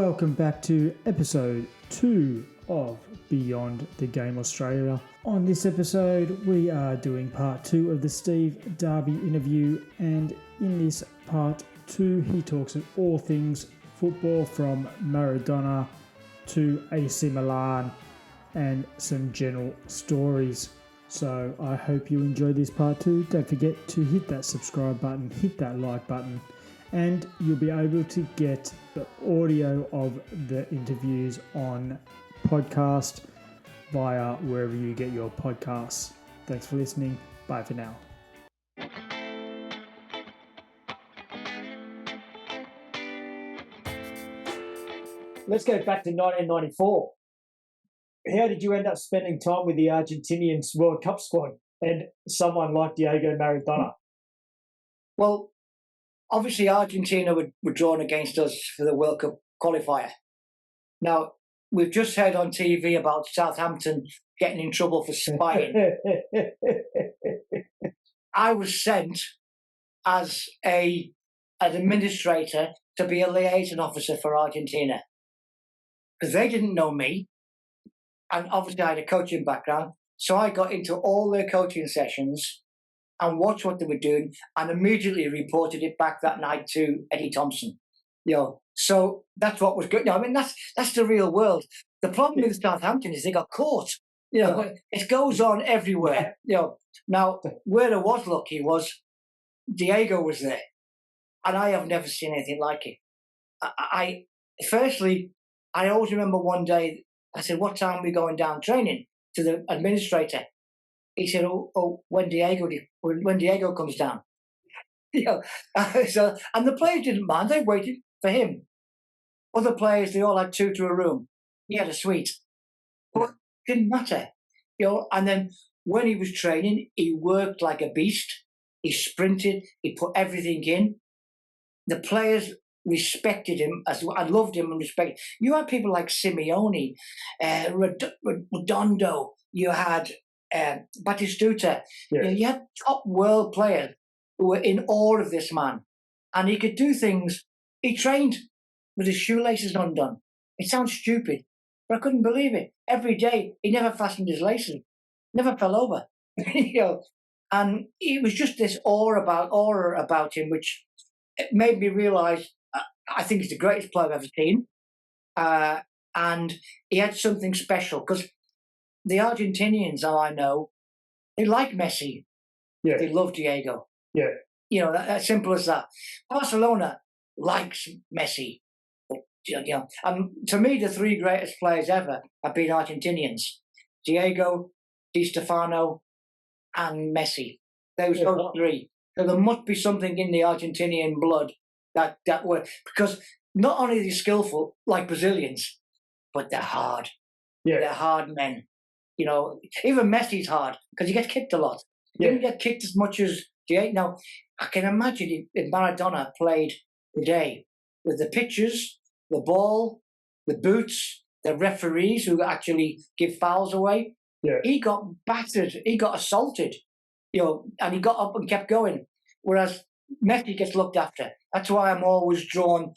Welcome back to episode 2 of Beyond the Game Australia. On this episode, we are doing part 2 of the Steve Darby interview, and in this part 2, he talks of all things football from Maradona to AC Milan and some general stories. So I hope you enjoy this part 2. Don't forget to hit that subscribe button, hit that like button, and you'll be able to get the audio of the interviews on podcast via wherever you get your podcasts. Thanks for listening. Bye for now. Let's go back to 1994. How did you end up spending time with the Argentinian World Cup squad and someone like Diego Maradona? Well, obviously Argentina were drawn against us for the World Cup qualifier. Now, we've just heard on TV about Southampton getting in trouble for spying. I was sent as an administrator to be a liaison officer for Argentina because they didn't know me. And obviously I had a coaching background. So I got into all their coaching sessions and watched what they were doing and immediately reported it back that night to Eddie Thompson. So that's what was good. I mean, that's the real world. The problem with Southampton is they got caught. It goes on everywhere. Now, where I was lucky was Diego was there. And I have never seen anything like it. Firstly, I always remember one day, I said, "What time are we going down training?" To the administrator. He said, "Oh, when Diego comes down." So, and the players didn't mind. They waited for him. Other players, they all had two to a room. He had a suite. But it didn't matter. And then when he was training, he worked like a beast. He sprinted. He put everything in. The players respected him as I loved him and respected. You had people like Simeone, Redondo. You had Batistuta. Yeah. You had top world players who were in awe of this man, and he could do things. He trained with his shoelaces undone. It sounds stupid, but I couldn't believe it. Every day he never fastened his laces, never fell over. And it was just this aura about him, which made me realise. I think he's the greatest player I've ever seen. And he had something special because the Argentinians, how I know, they like Messi. Yeah. They love Diego. Yeah. That's simple as that. Barcelona likes Messi. And to me, the three greatest players ever have been Argentinians. Diego, Di Stefano, and Messi. Those three. So there must be something in the Argentinian blood that were, because not only are they skillful like Brazilians, but they're hard. Yeah. They're hard men. Even Messi's hard because he gets kicked a lot. He didn't get kicked as much as Diego. Now, I can imagine if Maradona played today with the pitches, the ball, the boots, the referees who actually give fouls away. Yeah. He got battered. He got assaulted. And he got up and kept going. Whereas Messi gets looked after. That's why I'm always drawn.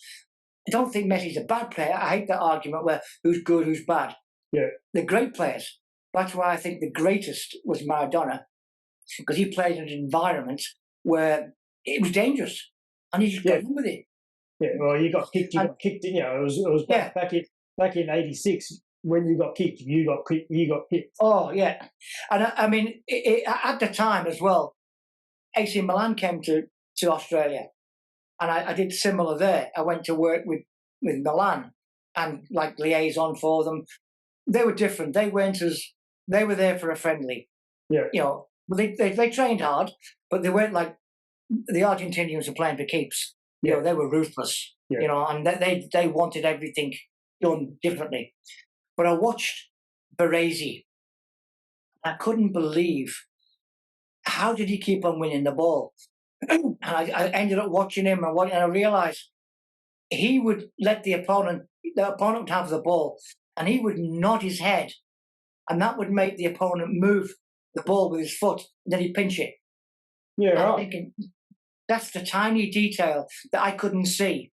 I don't think Messi's a bad player. I hate that argument where who's good, who's bad. Yeah. They're great players. That's why I think the greatest was Maradona, because he played in an environment where it was dangerous, and he just got on with it. Yeah, well, you got kicked, didn't you? It was back in '86 when you got kicked, you got kicked. Oh, yeah. And I mean, at the time as well, AC Milan came to Australia, and I did similar there. I went to work with Milan and like liaison for them. They were different. They were there for a friendly. Yeah. They trained hard, but they weren't like the Argentinians were playing for keeps. Yeah. They were ruthless. Yeah. And they wanted everything done differently. But I watched Baresi. I couldn't believe how did he keep on winning the ball. And I ended up watching him, and I realised he would let the opponent would have the ball, and he would nod his head, and that would make the opponent move the ball with his foot, and then he'd pinch it. Yeah, and right. I'm thinking, that's the tiny detail that I couldn't see.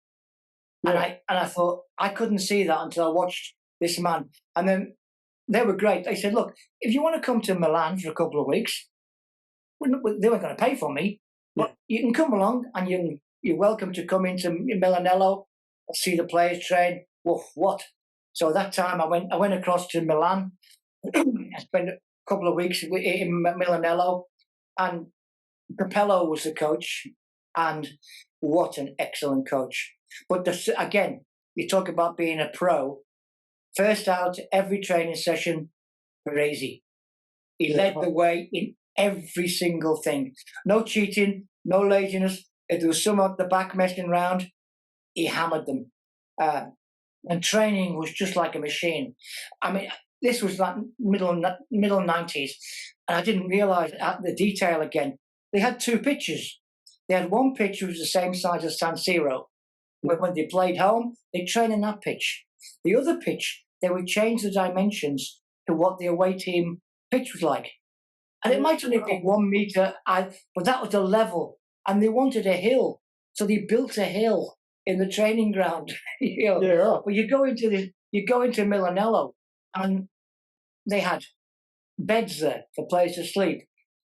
And I thought, I couldn't see that until I watched this man. And then they were great. They said, look, if you want to come to Milan for a couple of weeks, they weren't going to pay for me, but you can come along and you're welcome to come into Milanello, see the players train. Woof, what? So at that time, I went across to Milan. I spent a couple of weeks in Milanello, and Capello was the coach, and what an excellent coach. But again, you talk about being a pro. First out every training session, Baresi. He led the way in every single thing. No cheating, no laziness. If there was someone at the back messing around, he hammered them. And training was just like a machine. I mean, this was like middle 90s, and I didn't realise the detail again. They had two pitches. They had one pitch which was the same size as San Siro. When they played home, they trained in that pitch. The other pitch, they would change the dimensions to what the away team pitch was like. And it might only be 1 metre, but that was the level. And they wanted a hill, so they built a hill in the training ground. But you go into Milanello, and they had beds there for players to sleep.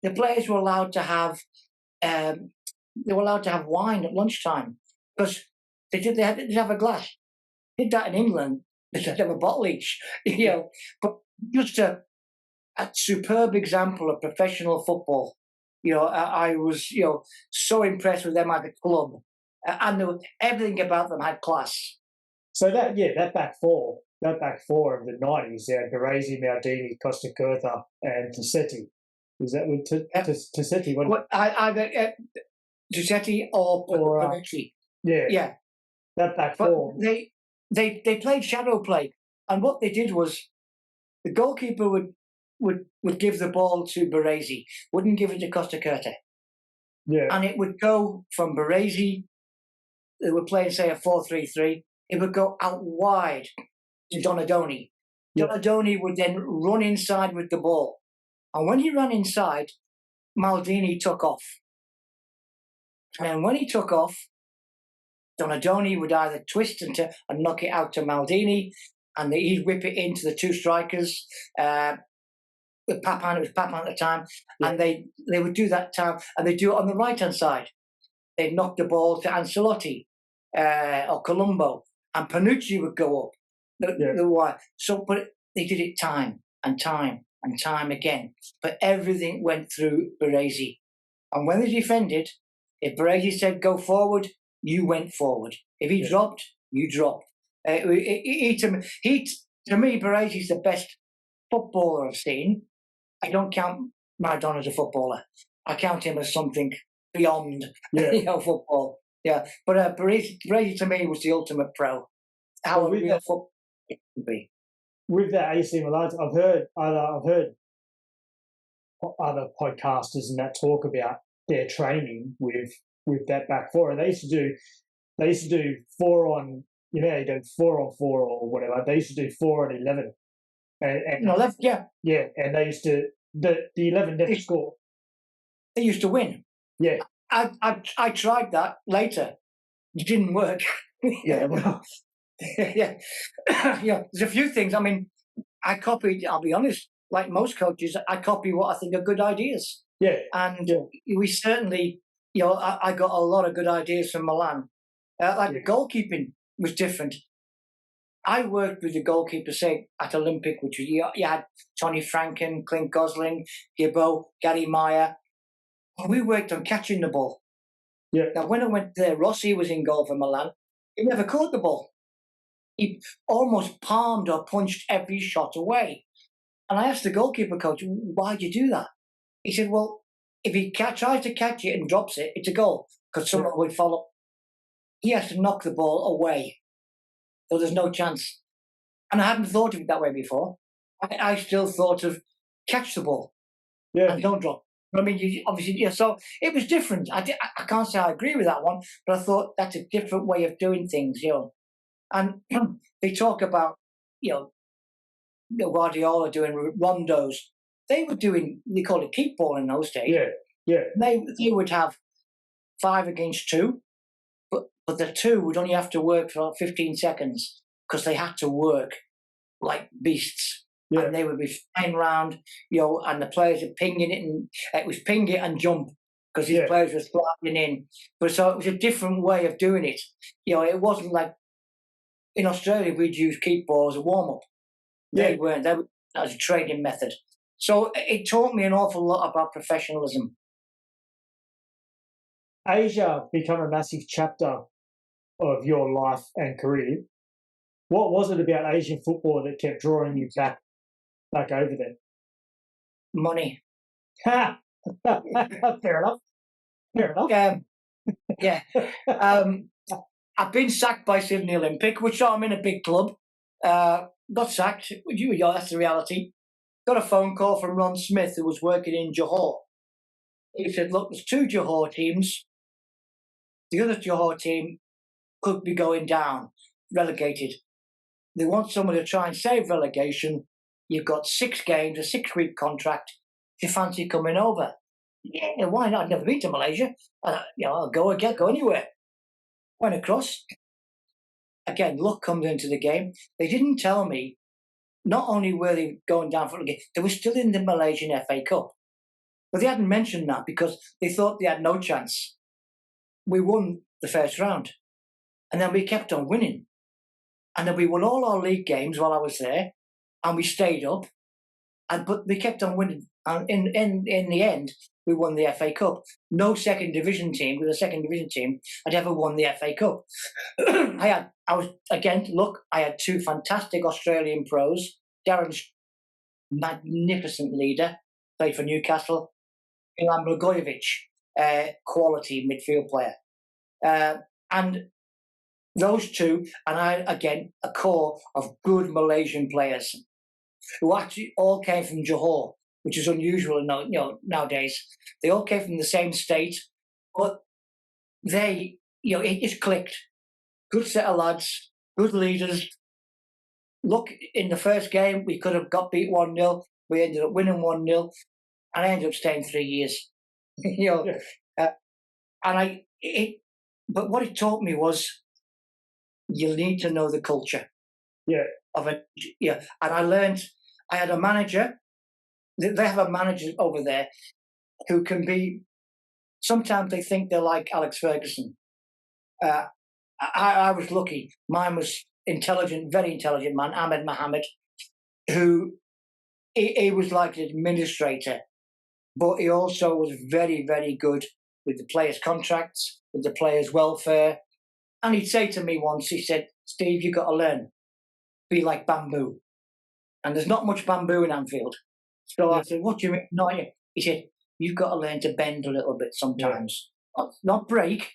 The players were allowed to have wine at lunchtime because they'd have a glass. They did that in England. They'd have a bottle each. But just a superb example of professional football. I was so impressed with them as a club, and everything about them had class. So that back four of the 90s, they had Baresi, Maldini, Costa Curta, and Tassetti. Was that with Tassetti? Either Tassetti or Baresi. Yeah. That back four. They played shadow play, and what they did was the goalkeeper would give the ball to Baresi, wouldn't give it to Costa Curta. Yeah. And it would go from Baresi, they were playing, say, a 4-3-3, it would go out wide to Donadoni. Yeah. Donadoni would then run inside with the ball. And when he ran inside, Maldini took off. And when he took off, Donadoni would either twist and knock it out to Maldini, and he'd whip it into the two strikers. It was Papan at the time, and they would do that time, and they'd do it on the right-hand side. They'd knock the ball to Ancelotti or Colombo, and Panucci would go up. But they did it time and time and time again. But everything went through Baresi. And when they defended, if Baresi said go forward, you went forward. If he dropped, you dropped. To me, Baresi's the best footballer I've seen. I don't count Maradona as a footballer. I count him as something beyond football. Yeah, but Baresi to me was the ultimate pro. How a real football can be. With that AC Milan, I've heard other podcasters and that talk about their training with that back four, and they used to do 4 on, you do 4 on 4 or whatever. They used to do 4 on 11, and 11, and they used to the 11 never score. They used to win. Yeah, I tried that later. It didn't work. Well. Yeah. There's a few things. I mean, I copied. I'll be honest. Like most coaches, I copy what I think are good ideas. Yeah, and we certainly, I got a lot of good ideas from Milan. Goalkeeping was different. I worked with the goalkeeper, say, at Olympic, which was, you had Tony Franken, Clint Gosling, Gibbo, Gary Meyer. And we worked on catching the ball. Yeah. Now, when I went there, Rossi was in goal for Milan. He never caught the ball. He almost palmed or punched every shot away. And I asked the goalkeeper coach, why'd you do that? He said, well, if he tries to catch it and drops it, it's a goal, because someone would follow. He has to knock the ball away, so there's no chance. And I hadn't thought of it that way before. I still thought of catch the ball and don't drop. I mean, obviously, so it was different. I can't say I agree with that one, but I thought that's a different way of doing things, And they talk about, Guardiola doing rondos. They were doing, they called it keep ball in those days. Yeah. They would have 5 against 2, but But the two would only have to work for 15 seconds because they had to work like beasts. Yeah. And they would be flying around, and the players are pinging it, and it was ping it and jump because these players were sliding in. But so it was a different way of doing it. It wasn't like in Australia we'd use keep ball as a warm up. They weren't. That was a training method. So it taught me an awful lot about professionalism. Asia become a massive chapter of your life and career. What was it about Asian football that kept drawing you back over there? Money. Fair enough. Yeah. I've been sacked by Sydney Olympic, which I'm in a big club. Got sacked. That's the reality. Got a phone call from Ron Smith, who was working in Johor. He said, look, there's two Johor teams. The other Johor team could be going down, relegated. They want someone to try and save relegation. You've got 6 games, a 6-week contract. Do you fancy coming over? Yeah, why not? I've never been to Malaysia. I'll go anywhere. Went across. Again, luck comes into the game. They didn't tell me, not only were they going down for the game, they were still in the Malaysian FA Cup. But they hadn't mentioned that because they thought they had no chance. We won the first round. And then we kept on winning. And then we won all our league games while I was there. And we stayed up. But we kept on winning. And in the end, we won the FA Cup. No second division team, with a second division team, had ever won the FA Cup. I had 2 fantastic Australian pros. Darren's magnificent leader, played for Newcastle. Ilan Blagojevic, quality midfield player. And those 2, and I, again, a core of good Malaysian players who actually all came from Johor, which is unusual nowadays. They all came from the same state, but they, it just clicked. Good set of lads, good leaders. Look, in the first game, we could have got beat 1-0. We ended up winning 1-0, and I ended up staying 3 years. But what it taught me was you need to know the culture. Of it. And I learned. I had a manager. They have a manager over there who can be. Sometimes they think they're like Alex Ferguson. I was lucky. Mine was intelligent, very intelligent man, Ahmed Mohammed, who he was like an administrator, but he also was very, very good with the players' contracts, with the players' welfare. And he'd say to me once, he said, Steve, you've got to learn. Be like bamboo. And there's not much bamboo in Anfield. So I said, what do you mean? No, he said, you've got to learn to bend a little bit sometimes. Not break,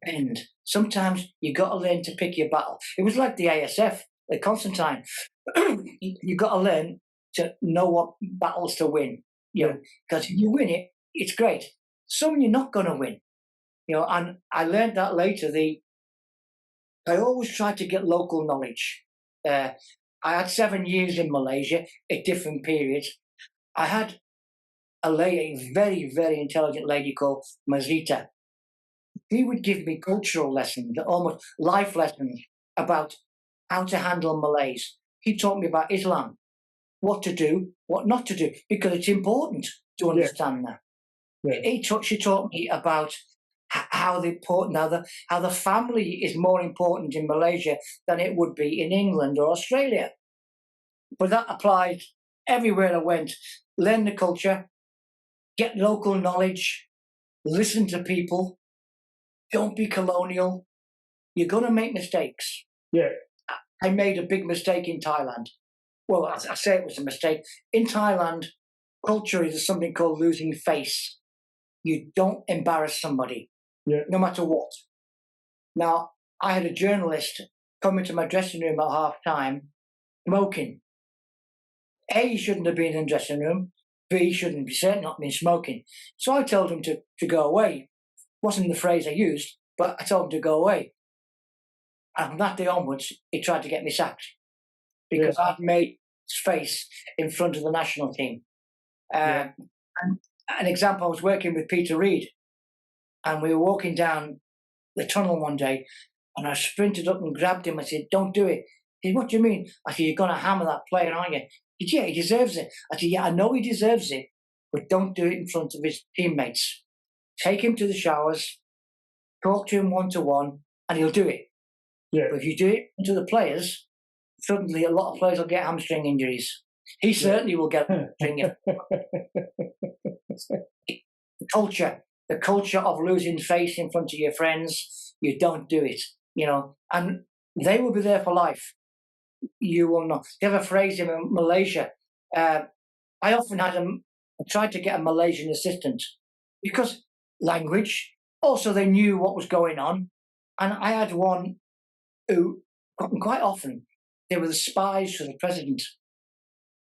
bend. Sometimes you've got to learn to pick your battle. It was like the ASF, the Constantine. You've got to learn to know what battles to win. Because if you win it, it's great. Some you're not going to win. And I learned that later. I always tried to get local knowledge. I had 7 years in Malaysia at different periods. I had a lady, very, very intelligent lady called Mazita. She would give me cultural lessons, almost life lessons about how to handle Malays. He taught me about Islam, what to do, what not to do, because it's important to understand that. She taught me about how the family is more important in Malaysia than it would be in England or Australia. But that applied everywhere I went. Learn the culture, get local knowledge, listen to people, don't be colonial. You're going to make mistakes. I made a big mistake in Thailand. Well, I say it was a mistake. In Thailand, culture is something called losing face. You don't embarrass somebody, no matter what. Now, I had a journalist come into my dressing room at half-time smoking. A, he shouldn't have been in the dressing room. B, he shouldn't be certainly not been smoking. So I told him to go away. Wasn't the phrase I used, but I told him to go away. And from that day onwards, he tried to get me sacked because I'd made his face in front of the national team. And an example, I was working with Peter Reid, and we were walking down the tunnel one day, and I sprinted up and grabbed him. I said, "Don't do it." He said, "What do you mean?" I said, "You're going to hammer that player, aren't you?" He said, "Yeah, he deserves it." I said, "Yeah, I know he deserves it, but don't do it in front of his teammates. Take him to the showers, talk to him one-to-one, and he'll do it. Yeah. But if you do it to the players, suddenly a lot of players will get hamstring injuries. He certainly will get hamstring." The culture of losing face in front of your friends, you don't do it, and they will be there for life. You will not. They have a phrase in Malaysia. I often tried to get a Malaysian assistant because language. Also, they knew what was going on, and I had one who quite often they were the spies for the president.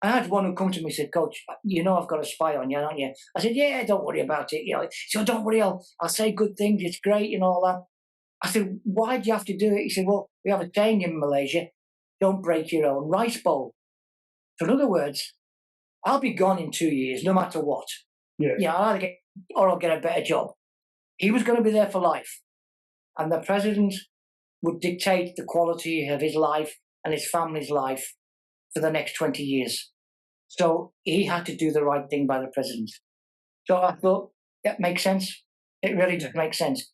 I had one who come to me and said, "Coach, I've got a spy on you, don't you?" I said, "Yeah, don't worry about it." So don't worry, I'll say good things. It's great and all that. I said, "Why do you have to do it?" He said, "Well, we have a saying in Malaysia, don't break your own rice bowl." So in other words, I'll be gone in 2 years, no matter what. Yeah. I'll get a better job. He was going to be there for life. And the president would dictate the quality of his life and his family's life for the next 20 years. So he had to do the right thing by the president. So I thought, that makes sense. It really does make sense.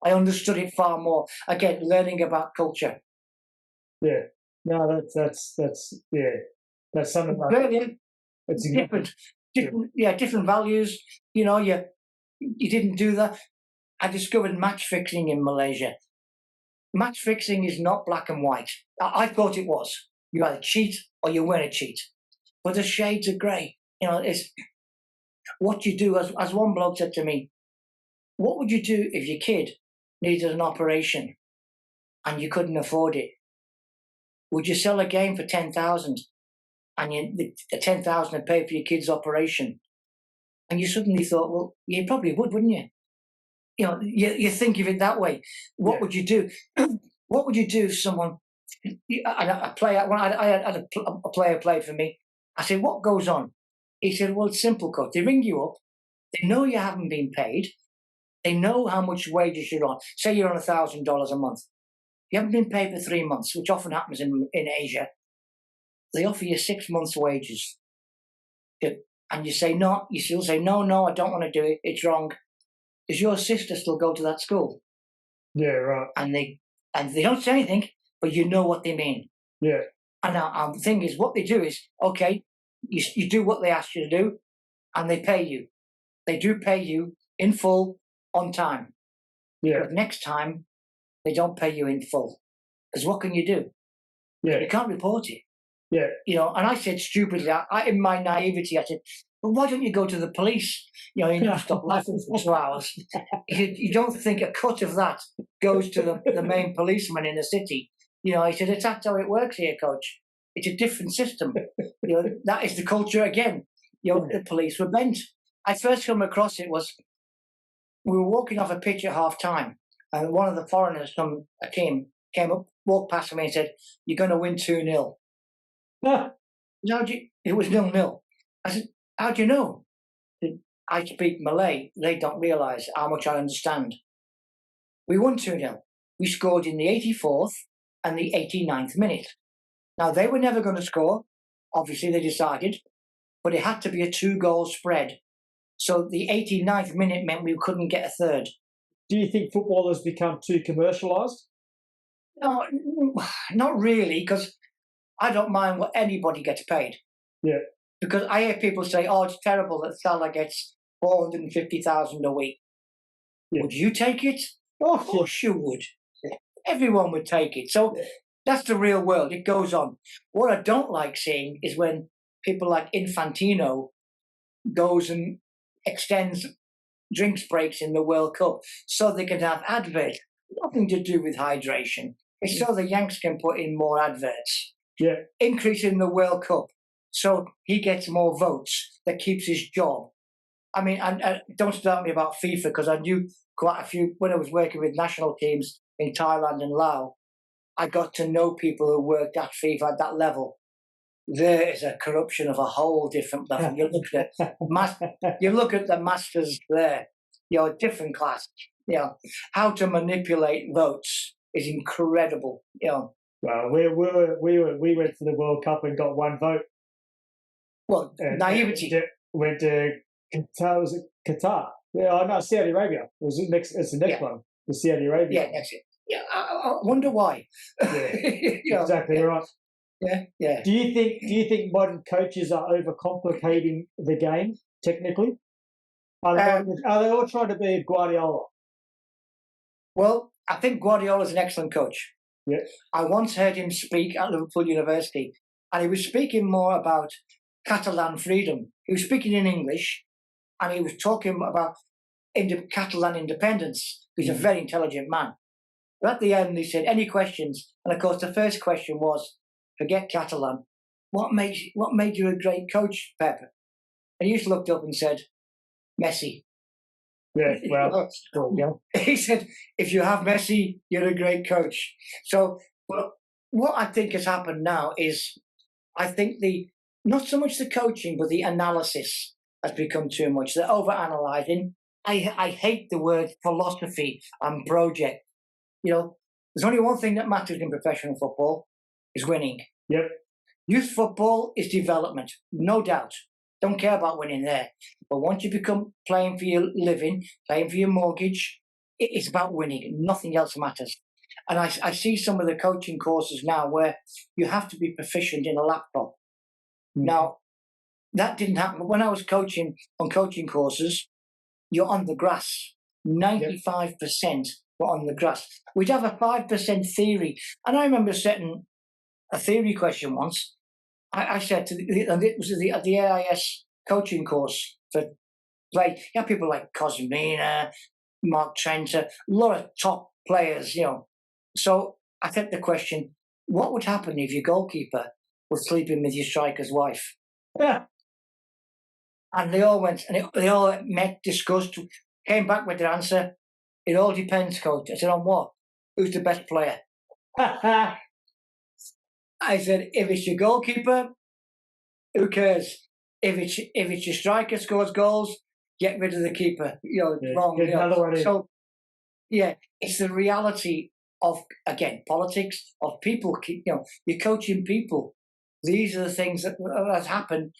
I understood it far more. Again, learning about culture. Yeah. No, that's yeah. That's something like Brilliant. it's Different values. You didn't do that. I discovered match fixing in Malaysia. Match fixing is not black and white. I thought it was. You either cheat or you weren't cheat. But the shades are grey. It's what you do. As one bloke said to me, "What would you do if your kid needed an operation and you couldn't afford it? Would you sell a game for 10,000 and the 10,000 would pay for your kid's operation?" And you suddenly thought, well, you probably would, wouldn't you? You think of it that way. What would you do? What would you do if someone, a player, when I had a player played for me, I said, "What goes on?" He said, "Well, it's simple, coach. They ring you up. They know you haven't been paid. They know how much wages you're on. Say you're on $1,000 a month. You haven't been paid for 3 months, which often happens in Asia. They offer you 6 months' wages. And you say, no, you still say, no, I don't want to do it. It's wrong. Does your sister still go to that school?" Yeah, right. And they don't say anything, but you know what they mean. Yeah. And the thing is, what they do is, okay, you do what they ask you to do, and they pay you. They do pay you in full on time. Yeah. But next time, they don't pay you in full. Because what can you do? Yeah. You can't report it. Yeah. And I said stupidly, in my naivety, I said, "Well, why don't you go to the police? You never stop laughing for 2 hours." He said, "You don't think a cut of that goes to the main policeman in the city?" He said, "That's how it works here, coach. It's a different system." That is the culture again. The police were bent. I first come across it was, we were walking off a pitch at half time, and one of the foreigners from a team came up, walked past me and said, "You're going to win 2-0. It was 0-0. I said, "How do you know?" He said, "I speak Malay. They don't realise how much I understand." We won 2-0. We scored in the 84th and the 89th minute. Now, they were never going to score. Obviously, they decided. But it had to be a 2-goal spread. So the 89th minute meant we couldn't get a third. Do you think football has become too commercialised? No, not really, because I don't mind what anybody gets paid. Yeah. Because I hear people say, "Oh, it's terrible that Salah gets 450,000 a week." Yeah. Would you take it? Of course you would. Everyone would take it. So that's the real world. It goes on. What I don't like seeing is when people like Infantino goes and extends drinks breaks in the World Cup so they can have adverts. Nothing to do with hydration. It's so the Yanks can put in more adverts. Yeah. Increase in the World Cup so he gets more votes that keeps his job. I mean, and don't start me about FIFA, because I knew quite a few when I was working with national teams in Thailand and Laos. I got to know people who worked at FIFA at that level. There is a corruption of a whole different level. You look at the masters there, different class. how to manipulate votes is incredible. Well, we went to the World Cup and got one vote. Well, And naivety. Went to Qatar. Was it Qatar? Yeah, no, Saudi Arabia. Was it next? It's the next one. The Saudi Arabia. Yeah, that's it. Yeah, I wonder why. Yeah, exactly right. Yeah. Do you think modern coaches are overcomplicating the game technically? Are they all trying to be a Guardiola? Well, I think Guardiola is an excellent coach. Yeah. I once heard him speak at Liverpool University, and he was speaking more about Catalan freedom. He was speaking in English, and he was talking about Catalan independence. He's a very intelligent man. But at the end, he said, "Any questions?" And of course, the first question was, "Forget Catalan. What made you a great coach, Pep?" And he just looked up and said, "Messi." Yeah, well, he said, "If you have Messi, you're a great coach." So, what I think has happened now is, I think not so much the coaching, but the analysis has become too much. They're over-analysing. I hate the word philosophy and project. There's only one thing that matters in professional football, is winning. Yep. Youth football is development, no doubt. Don't care about winning there. But once you become playing for your living, playing for your mortgage, it's about winning. Nothing else matters. And I see some of the coaching courses now where you have to be proficient in a laptop. Now, that didn't happen. When I was coaching on coaching courses, you're on the grass. 95% were on the grass. We'd have a 5% theory. And I remember setting a theory question once. I said and it was the AIS coaching course for play. You have people like Cosmina, Mark Trent, a lot of top players, So I said the question, what would happen if your goalkeeper was sleeping with your striker's wife? Yeah. And they all went, and they all met, discussed, came back with their answer. It all depends, coach. I said, on what? Who's the best player? I said, if it's your goalkeeper, who cares? If it's your striker scores goals, get rid of the keeper. Wrong. So, it's the reality of, again, politics, of people. You're coaching people. These are the things that happen.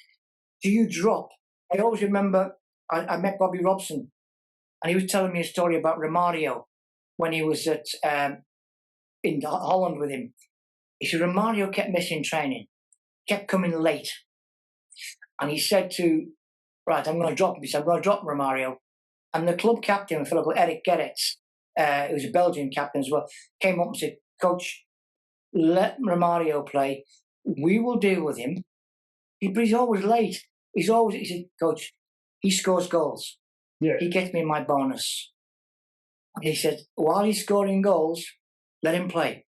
Do you drop? I always remember I met Bobby Robson, and he was telling me a story about Romario when he was at in Holland with him. He said Romario kept missing training, kept coming late. And he said I'm going to drop him. He said, I'm going to drop Romario. And the club captain, a fellow called Eric Gerrits, who was a Belgian captain as well, came up and said, Coach, let Romario play. We will deal with him. But he's always late. He said, Coach, he scores goals. Yeah. He gets me my bonus. And he said, while he's scoring goals, let him play.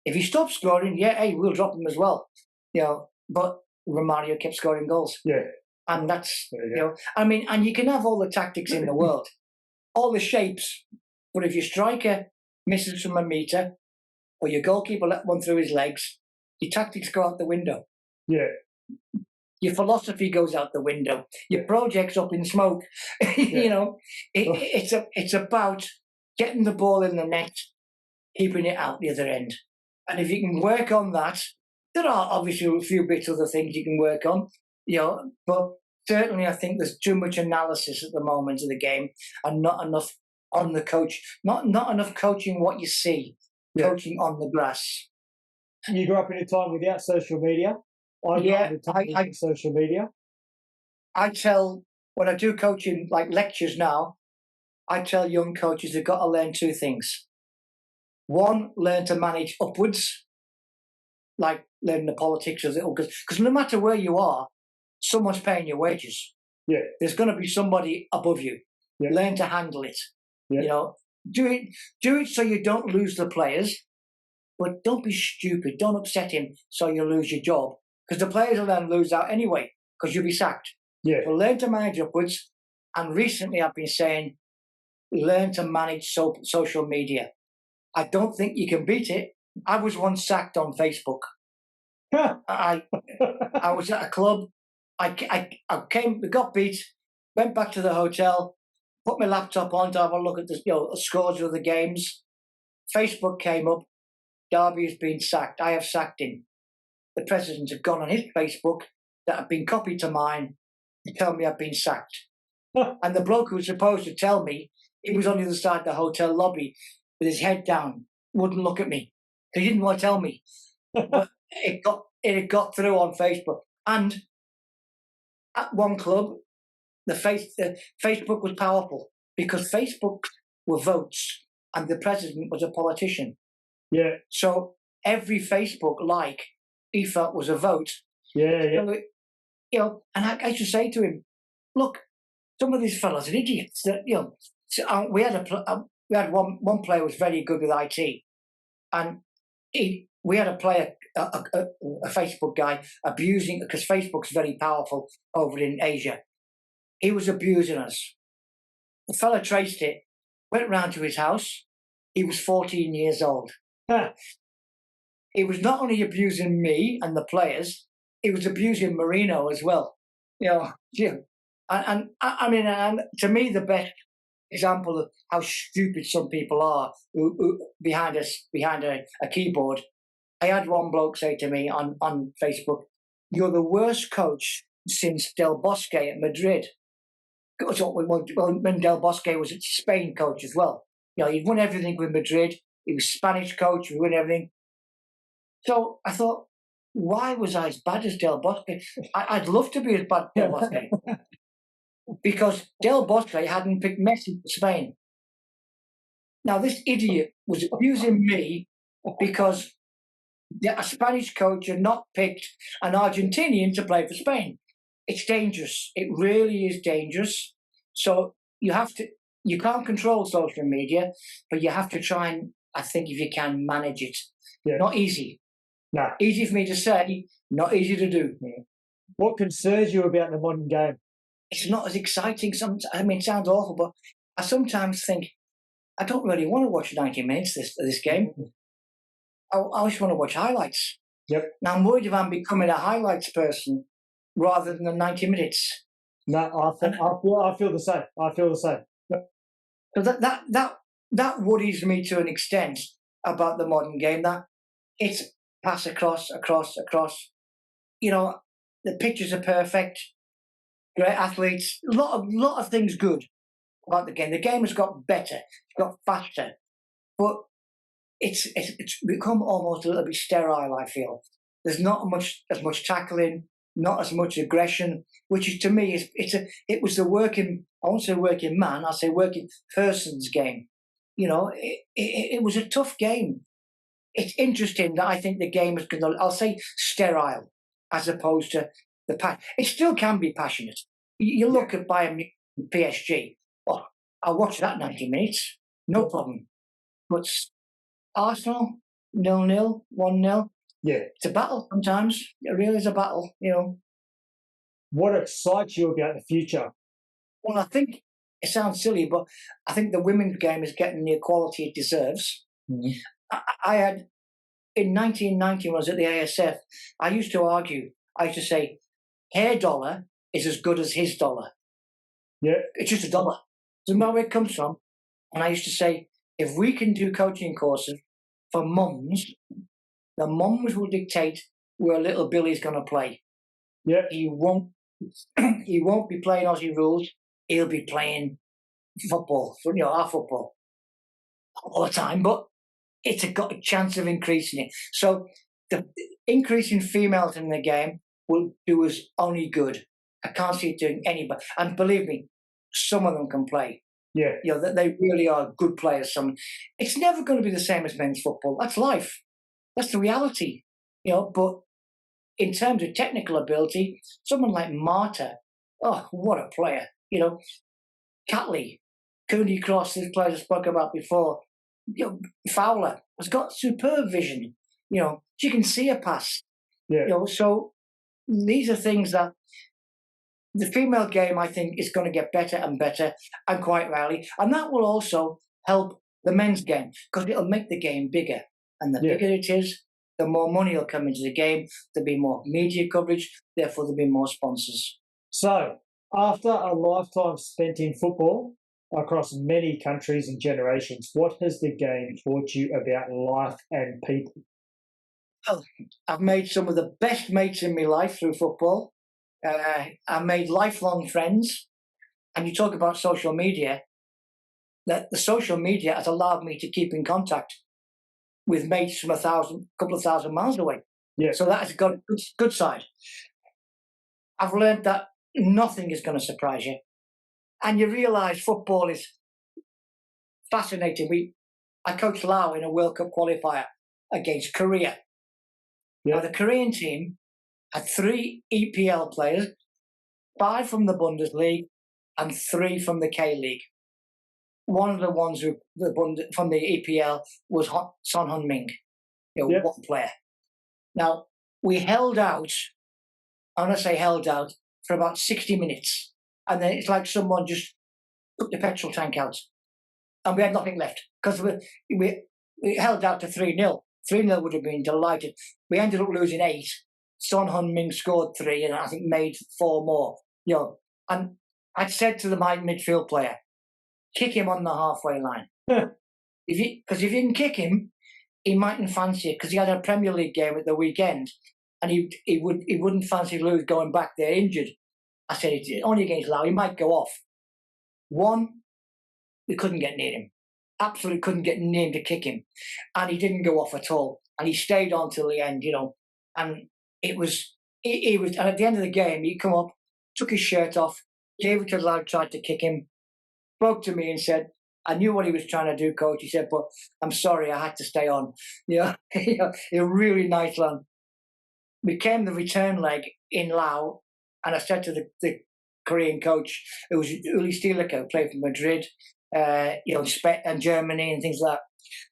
If he stops scoring, we'll drop him as well. But Romario kept scoring goals. Yeah. And that's, and you can have all the tactics in the world, all the shapes, but if your striker misses from a metre, or your goalkeeper let one through his legs, your tactics go out the window. Yeah. Your philosophy goes out the window. Your project's up in smoke. It's about getting the ball in the net, keeping it out the other end. And if you can work on that, there are obviously a few bits other things you can work on, but certainly I think there's too much analysis at the moment of the game and not enough on the coach, not enough coaching what you see, coaching on the grass. You grew up in a time without social media. I grew up in a time without social media. I tell, when I do coaching, like lectures now, I tell young coaches they've got to learn two things. One, learn to manage upwards, like learning the politics of it, because no matter where you are, someone's paying your wages. Yeah. There's going to be somebody above you. Yeah. Learn to handle it. Yeah. Do it so you don't lose the players, but don't be stupid. Don't upset him so you lose your job, because the players will then lose out anyway because you'll be sacked. Yeah. So learn to manage upwards. And recently I've been saying, learn to manage social media. I don't think you can beat it. I was once sacked on Facebook. I was at a club. I got beat, went back to the hotel, put my laptop on to have a look at the scores of the games. Facebook came up. Darby has been sacked. I have sacked him. The president had gone on his Facebook that had been copied to mine to tell me I've been sacked. And the bloke who was supposed to tell me, he was on the other side of the hotel lobby with his head down, wouldn't look at me. He didn't want to tell me. But it had got through on Facebook. And at one club, the Facebook was powerful because Facebook were votes and the president was a politician. Yeah. So every Facebook he felt was a vote. Yeah. So, and I used to say to him, look, some of these fellas are idiots. That we had one player was very good with IT, and we had a player, a Facebook guy, abusing, because Facebook's very powerful over in Asia. He was abusing us. The fella traced it, went round to his house. He was 14 years old. He was not only abusing me and the players, he was abusing Marino as well. And I mean, and to me, the best example of how stupid some people are who behind a keyboard. I had one bloke say to me on Facebook, "You're the worst coach since Del Bosque at Madrid." When Del Bosque was at Spain coach as well. He'd won everything with Madrid. He was Spanish coach. He won everything. So I thought, why was I as bad as Del Bosque? I'd love to be as bad as Del Bosque. Because Del Bosque hadn't picked Messi for Spain. Now, this idiot was abusing me because a Spanish coach had not picked an Argentinian to play for Spain. It's dangerous. It really is dangerous. So you can't control social media, but you have to try and, I think if you can, manage it. Yeah. Not easy. No. Easy for me to say, not easy to do. What concerns you about the modern game? It's not as exciting. It sounds awful, but I sometimes think I don't really want to watch 90 minutes of this game. I just want to watch highlights. Yep. Now I'm worried if I'm becoming a highlights person rather than the 90 minutes. No, I feel the same. I feel the same. Yep. So that worries me to an extent about the modern game. That it's pass across. The pictures are perfect. Great athletes, a lot of things good about the game. The game has got better, it's got faster, but it's become almost a little bit sterile. I feel there's not as much tackling, not as much aggression, which is to me it was the working. I won't say working man. I'll say working person's game. It was a tough game. It's interesting that I think the game is going to, I'll say, sterile as opposed to the passion. It still can be passionate. You look at Bayern PSG. Well, I'll watch that 90 minutes, no problem. But Arsenal, 0-0, 1-0. Yeah, it's a battle sometimes. It really is a battle. What excites you about the future? Well, I think it sounds silly, but I think the women's game is getting the equality it deserves. Mm-hmm. I had in 1990 when I was at the ASF. I used to argue. I used to say, her dollar is as good as his dollar. Yeah. It's just a dollar. Doesn't matter where it comes from. And I used to say, if we can do coaching courses for mums, the mums will dictate where little Billy's going to play. Yeah. He won't be playing Aussie rules. He'll be playing football, our football all the time. But it's got a chance of increasing it. So the increase in females in the game will do us only good. I can't see it doing any but. And believe me, some of them can play. Yeah. They really are good players. It's never going to be the same as men's football. That's life. That's the reality. But in terms of technical ability, someone like Marta, oh, what a player. Catley, Cooney Cross, these players I spoke about before. Fowler has got superb vision. She can see a pass. Yeah. So these are things that the female game, I think, is going to get better and better, and quite rarely. And that will also help the men's game because it'll make the game bigger. And the bigger it is, the more money will come into the game. There'll be more media coverage. Therefore, there'll be more sponsors. So, after a lifetime spent in football, across many countries and generations. What has the game taught you about life and people? Well, I've made some of the best mates in my life through football. I've made lifelong friends. And you talk about social media, that the social media has allowed me to keep in contact with mates from a couple of thousand miles away. Yeah. So that has got a good side. I've learned that nothing is going to surprise you. And you realise football is fascinating. I coached Laos in a World Cup qualifier against Korea. Yeah. Now, the Korean team had 3 EPL players, 5 from the Bundesliga and 3 from the K-League. One of the ones from the EPL was Son Heung-min, one player. Now, we held out, I want to say held out, for about 60 minutes. And then it's like someone just took the petrol tank out. And we had nothing left because we held out to 3-0. 3-0 would have been delighted. We ended up losing 8. Son Heung-min scored 3 and I think made 4 more. And I said to my midfield player, kick him on the halfway line. Because if you didn't kick him, he mightn't fancy it because he had a Premier League game at the weekend and he wouldn't fancy lose going back there injured. I said, it's only against Laos, he might go off. One, we couldn't get near him. Absolutely couldn't get near him to kick him. And he didn't go off at all. And he stayed on till the end, And it was, and at the end of the game, he come up, took his shirt off, gave it to the lad, tried to kick him, spoke to me and said, I knew what he was trying to do, coach. He said, but I'm sorry, I had to stay on. A really nice lad. We came the return leg in Laos, and I said to the Korean coach, it was Uli Stielike, played for Madrid, and Germany and things like that.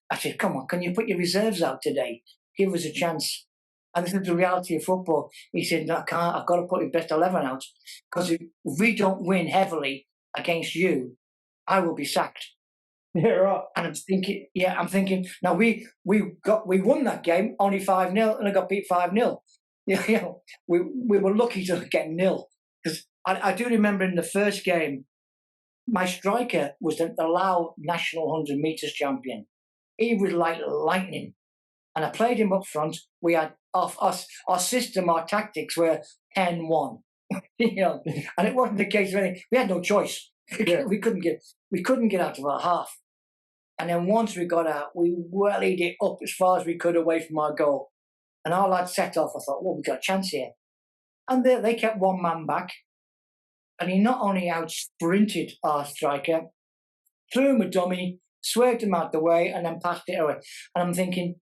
I said, come on, can you put your reserves out today? Give us a chance. And this is the reality of football. He said, no, I can't. I've got to put the best 11 out. Because if we don't win heavily against you, I will be sacked. Yeah, right. And I'm thinking, now we won that game only 5-0 and I got beat 5-0. We were lucky to get 0. Because I do remember in the first game, my striker was the Laos national 100 metres champion. He was like lightning. And I played him up front. We had our system, our tactics were 10-1. And it wasn't the case of anything. We had no choice. Yeah. we couldn't get out of our half. And then once we got out, we wellied it up as far as we could away from our goal. And our lad set off. I thought, well, we've got a chance here. And they kept one man back. And he not only out-sprinted our striker, threw him a dummy, swerved him out the way, and then passed it away. And I'm thinking,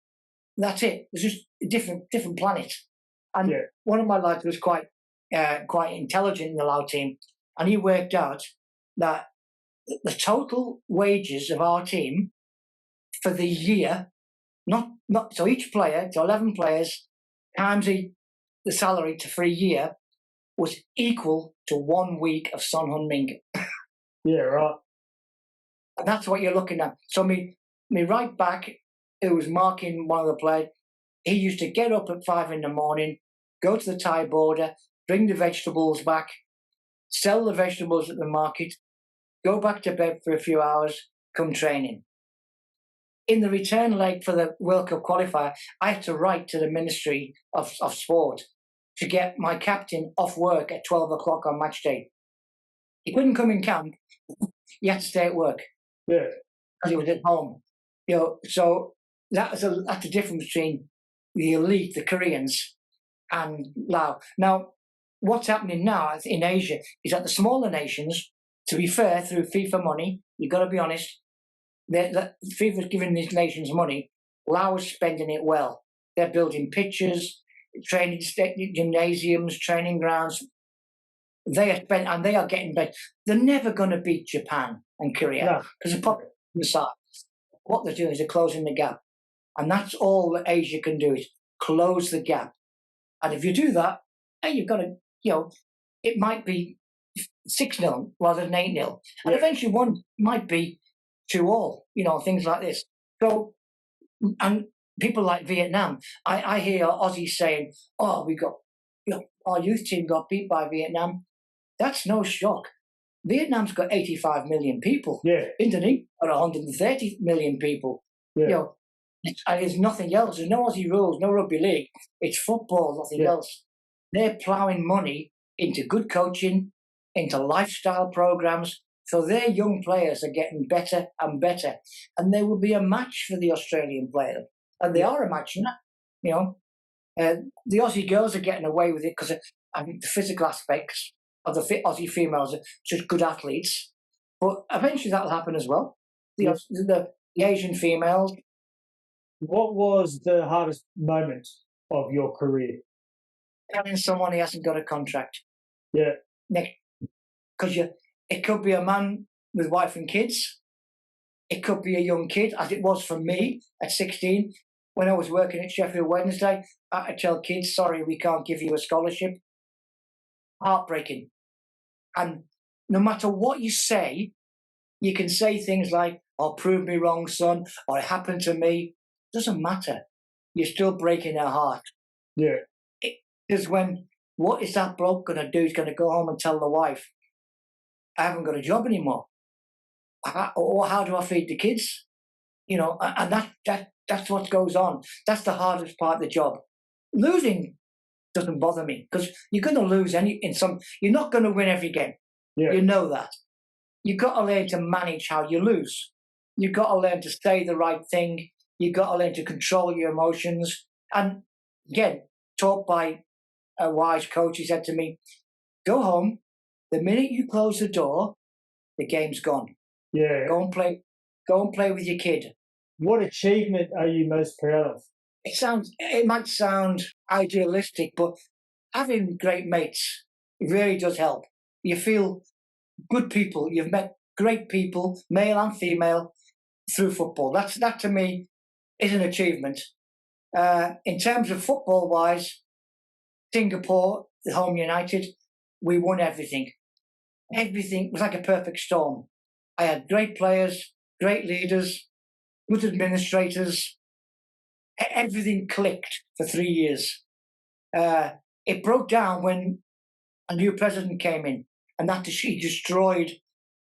that's it. It's just a different planet. And one of my lads was quite intelligent in the Lao team, and he worked out that the total wages of our team for the year, not so each player, so 11 players, times the salary for a year, was equal to 1 week of Son Heung-min. Yeah, right. And that's what you're looking at. So me right back, who was marking one of the players, he used to get up at 5 a.m, go to the Thai border, bring the vegetables back, sell the vegetables at the market, go back to bed for a few hours, come training. In the return leg for the World Cup qualifier, I had to write to the Ministry of Sport to get my captain off work at 12 o'clock on match day. He couldn't come in camp. He had to stay at work. Yeah. Because he was at home. So that's a difference between the elite, the Koreans, and Laos. Now, what's happening now in Asia is that the smaller nations, to be fair, through FIFA money, you've got to be honest, FIFA's giving these nations money. Laos is spending it well. They're building pitches, training gymnasiums, training grounds. They are getting better. They're never going to beat Japan and Korea because the problem is what they're doing is they're closing the gap, and that's all that Asia can do is close the gap. And if you do that, hey, you've got to, it might be 6-0 rather than 8-0, and eventually one might be 2-all. Things like this. So, and people like Vietnam, I hear Aussies saying, "Oh, we got, our youth team got beat by Vietnam." That's no shock. Vietnam's got 85 million people. Yeah. Indonesia got 130 million people. Yeah. You know, and there's nothing else. There's no Aussie rules, no rugby league. It's football, nothing else. They're ploughing money into good coaching, into lifestyle programs. So their young players are getting better and better. And they will be a match for the Australian players. And they are a match, you know. The Aussie girls are getting away with it because I think the physical aspects of the Aussie females are just good athletes. But eventually that'll happen as well. The Asian females. What was the hardest moment of your career? Telling someone he hasn't got a contract. Yeah. Because it could be a man with wife and kids. It could be a young kid, as it was for me at 16. When I was working at Sheffield Wednesday, I had to tell kids, sorry, we can't give you a scholarship. Heartbreaking. And no matter what you say, you can say things like, oh, prove me wrong, son, or it happened to me. Doesn't matter. You're still breaking their heart. Yeah. Because what is that bloke going to do? He's going to go home and tell the wife, I haven't got a job anymore. Or how do I feed the kids? You know, and that's what goes on. That's the hardest part of the job. Losing doesn't bother me because you're going to lose you're not going to win every game. Yeah. You know that. You've got to learn to manage how you lose. You've got to learn to say the right thing. You've got to learn to control your emotions. And again, taught by a wise coach, he said to me, go home. The minute you close the door, the game's gone. Yeah. Go and play with your kid. What achievement are you most proud of? It might sound idealistic, but having great mates really does help. You feel good people. You've met great people, male and female, through football. That to me is an achievement. In terms of football-wise, Singapore, the home United, we won everything. Everything was like a perfect storm. I had great players, great leaders, good administrators. Everything clicked for 3 years. It broke down when a new president came in, and he destroyed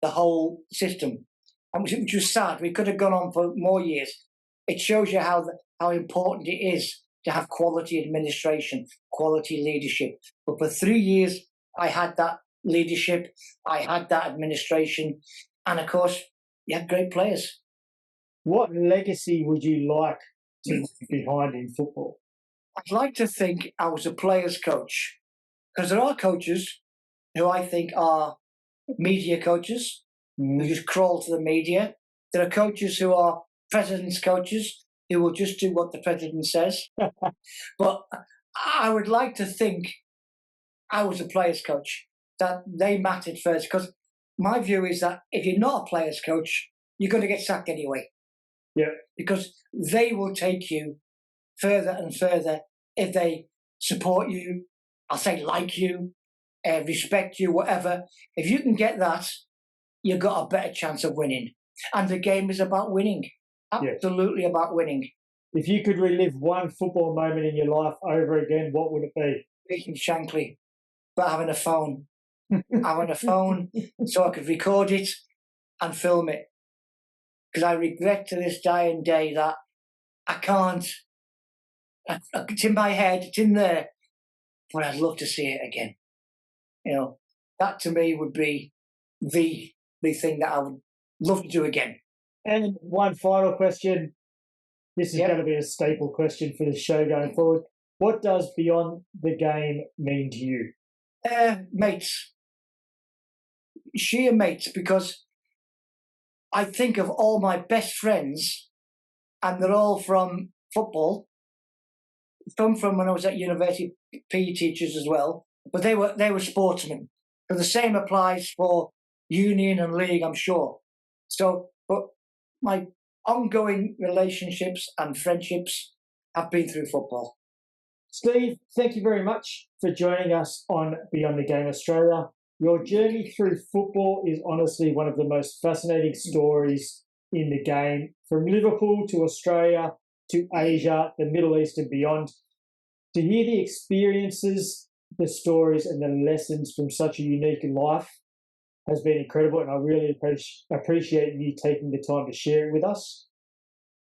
the whole system, which was sad. We could have gone on for more years. It shows you how important it is to have quality administration, quality leadership. But for 3 years, I had that leadership, I had that administration, and of course, you had great players. What legacy would you like to leave behind in football? I'd like to think I was a player's coach, because there are coaches who I think are media coaches, who just crawl to the media. There are coaches who are president's coaches, who will just do what the president says. But I would like to think I was a player's coach, that they mattered first, because my view is that if you're not a player's coach, you're going to get sacked anyway. Yeah. Because they will take you further and further if they support you, I'll say like you, respect you, whatever. If you can get that, you've got a better chance of winning. And the game is about winning. Absolutely about winning. If you could relive one football moment in your life over again, what would it be? Beating Shankly, but having a phone. Having a phone so I could record it and film it. Because I regret to this dying day that I can't. It's in my head, it's in there, but I'd love to see it again. You know, that to me would be the thing that I would love to do again. And one final question. This is going to be a staple question for the show going forward. What does beyond the game mean to you? Mates. Sheer mates, because I think of all my best friends, and they're all from football. Some from when I was at university, PE teachers as well, but they were sportsmen. So the same applies for union and league, I'm sure. So, but my ongoing relationships and friendships have been through football. Steve, thank you very much for joining us on Beyond the Game Australia. Your journey through football is honestly one of the most fascinating stories in the game, from Liverpool to Australia to Asia, the Middle East and beyond. To hear the experiences, the stories and the lessons from such a unique life has been incredible, and I really appreciate you taking the time to share it with us.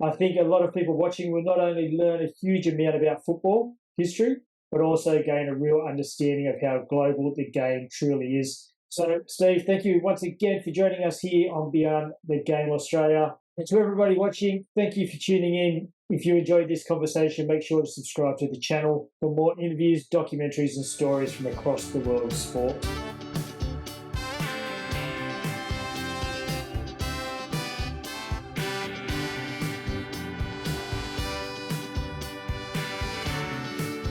I think a lot of people watching will not only learn a huge amount about football history, but also gain a real understanding of how global the game truly is. So, Steve, thank you once again for joining us here on Beyond the Game Australia. And to everybody watching, thank you for tuning in. If you enjoyed this conversation, make sure to subscribe to the channel for more interviews, documentaries, and stories from across the world of sport.